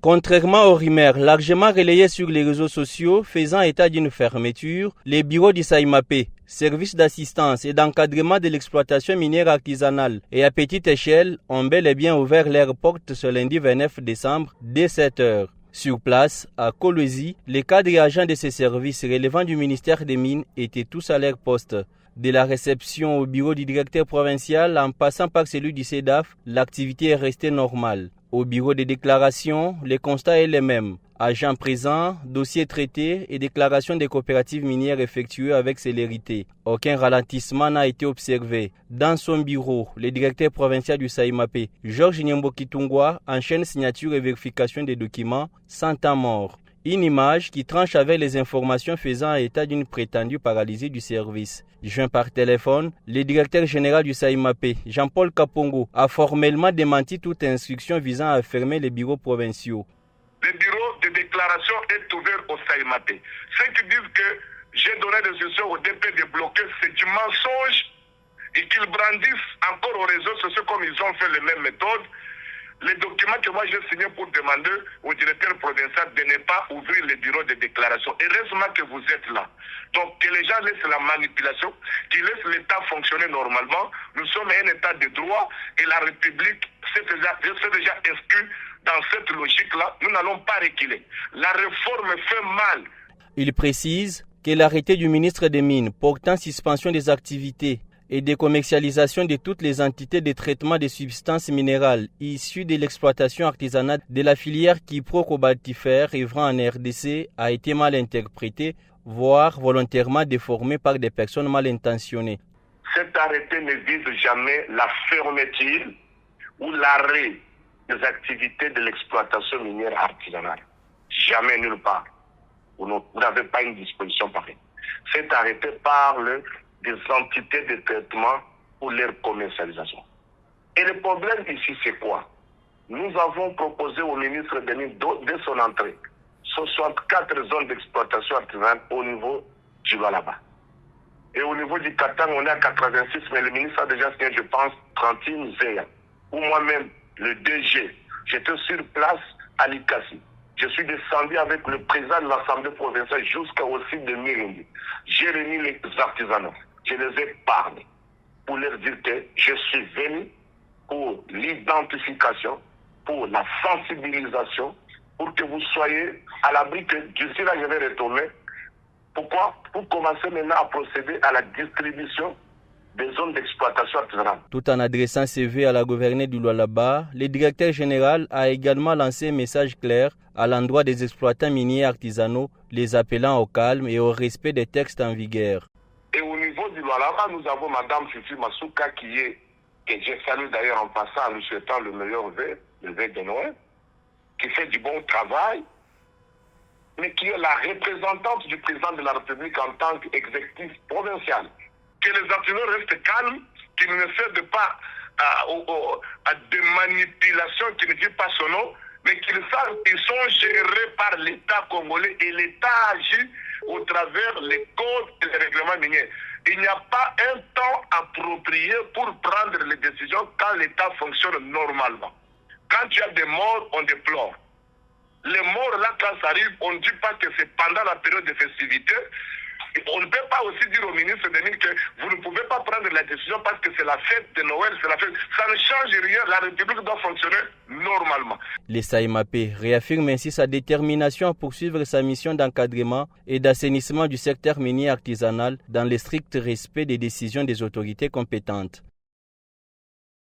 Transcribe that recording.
Contrairement aux rumeurs largement relayées sur les réseaux sociaux faisant état d'une fermeture, les bureaux du SAIMAPE, services d'assistance et d'encadrement de l'exploitation minière artisanale et à petite échelle, ont bel et bien ouvert leurs portes ce lundi 29 décembre dès 7 h. Sur place, à Kolwezi, les cadres et agents de ces services relevant du ministère des Mines étaient tous à leur poste. De la réception au bureau du directeur provincial en passant par celui du CEDAF, l'activité est restée normale. Au bureau des déclarations, le constat est le même. Agents présents, dossiers traités et déclarations des coopératives minières effectuées avec célérité. Aucun ralentissement n'a été observé. Dans son bureau, le directeur provincial du SAIMAPE, Georges Nyembo-Kitungwa, enchaîne signature et vérification des documents sans temps mort. Une image qui tranche avec les informations faisant état d'une prétendue paralysie du service. Joint par téléphone, le directeur général du SAIMAPE, Jean-Paul Kapongo, a formellement démenti toute instruction visant à fermer les bureaux provinciaux. Le bureau de déclaration est ouvert au SAIMAPE. Ceux qui disent que j'ai donné des instructions au DP de bloquer, c'est du mensonge et qu'ils brandissent encore aux réseaux sociaux comme ils ont fait les mêmes méthodes. Les documents que moi j'ai signés pour demander au directeur provincial de ne pas ouvrir les bureaux de déclaration. Heureusement que vous êtes là. Donc que les gens laissent la manipulation, qu'ils laissent l'État fonctionner normalement. Nous sommes un État de droit et la République s'est déjà inscrite dans cette logique-là. Nous n'allons pas reculer. La réforme fait mal. Il précise que l'arrêté du ministre des Mines portant suspension des activités et de commercialisation de toutes les entités de traitement des substances minérales issues de l'exploitation artisanale de la filière Kypro-Cobaltifère œuvrant en RDC a été mal interprété, voire volontairement déformé par des personnes mal intentionnées. Cet arrêté ne vise jamais la fermeture ou l'arrêt des activités de l'exploitation minière artisanale. Jamais, nulle part. Vous n'avez pas une disposition pareille. Cet arrêté parle des entités de traitement pour leur commercialisation. Et le problème ici, c'est quoi? Nous avons proposé au ministre des Mines, dès son entrée, 64 zones d'exploitation artisanale au niveau du Lualaba. Et au niveau du Katang, on est à 86, mais le ministre a déjà signé, je pense, 31 ZEA. Ou moi-même, le DG, j'étais sur place à Likasi. Je suis descendu avec le président de l'Assemblée provinciale jusqu'au site de Mirindi. J'ai réuni les artisanaux. Je les ai parlé pour leur dire que je suis venu pour l'identification, pour la sensibilisation, pour que vous soyez à l'abri que d'ici là je vais retourner. Pourquoi? Pour commencer maintenant à procéder à la distribution des zones d'exploitation artisanale. Tout en adressant ses vœux à la gouverneure du Lualaba, le directeur général a également lancé un message clair à l'endroit des exploitants miniers artisanaux, les appelant au calme et au respect des textes en vigueur. Et au niveau du Lualaba, nous avons Mme Fifi Masuka que j'ai salué d'ailleurs en passant en lui souhaitant le meilleur vœu, le vœu de Noël, qui fait du bon travail, mais qui est la représentante du président de la République en tant qu'exécutif provincial. Que les actionnaires restent calmes, qu'ils ne cèdent pas à des manipulations qui ne disent pas son nom, mais qu'ils savent qu'ils sont gérés par l'État congolais et l'État agit au travers les codes et les règlements miniers. Il n'y a pas un temps approprié pour prendre les décisions quand l'État fonctionne normalement. Quand il y a des morts, on déplore. Les morts, là, quand ça arrive, on ne dit pas que c'est pendant la période de festivité. On ne peut pas aussi dire au ministre des Mines que vous ne pouvez pas prendre la décision parce que c'est la fête de Noël, c'est la fête. Ça ne change rien, la République doit fonctionner normalement. Le SAIMAPE réaffirme ainsi sa détermination à poursuivre sa mission d'encadrement et d'assainissement du secteur minier artisanal dans le strict respect des décisions des autorités compétentes.